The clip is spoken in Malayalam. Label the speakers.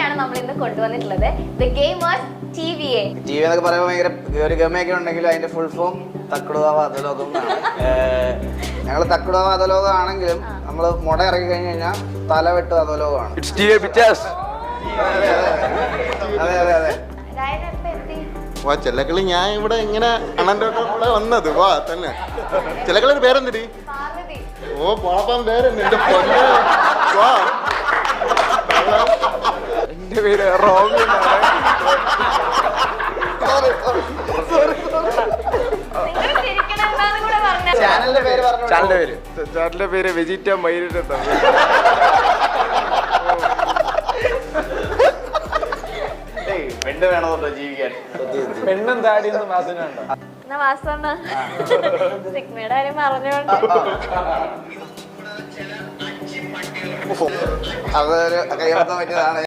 Speaker 1: ഗെയിമാണ് നമ്മൾ ഇന്ന് കൊണ്ടുവന്നിട്ടുള്ളത്. The game was TVA.
Speaker 2: TV എന്നൊക്കെ പറയുമ്പോൾ ഭയങ്കര ഒരു ഗമയൊക്കെ ഉണ്ടെങ്കിലും അതിന്റെ ഫുൾ ഫോം തക്കുടുവാവ അധോലോകം എന്നാണ്. ഞങ്ങൾ തക്കുടുവാവ അധോലോകം ആണെങ്കിലും നമ്മൾ മുട ഇറക്കി കഴിഞ്ഞ് കഴിഞ്ഞാൽ തല വെട്ട് അധോലോകമാണ്. അതെ അതെ അതെ.
Speaker 3: ചെല്ലക്കളി ഞാൻ ഇവിടെ ഇങ്ങനെ അണ്ണൻ്റെ കൂടെ വന്നത് വാ തന്നെ. ചെല്ലക്കളിയുടെ പേരെന്തിരി? ഓ പാപ്പാൻ പേരെന്നെ എന്റെ പൊന്നെ വാ.
Speaker 4: എന്റെ പേര് റോബി.
Speaker 2: ചാനലിന്റെ പേര് പറഞ്ഞു.
Speaker 4: ചാനലിന്റെ പേര് വെജിറ്റ മൈലിട്ട്.
Speaker 2: പെണ്ണ് വേണോ ജീവിക്കാൻ?
Speaker 4: പെണ്ണും താടിയൊന്നും വാസനുണ്ടോ?
Speaker 1: സിഗ്മയുടെ കാര്യം പറഞ്ഞോണ്ട്
Speaker 2: അതൊരു കൈവക്കാൻ പറ്റിയതാണ്.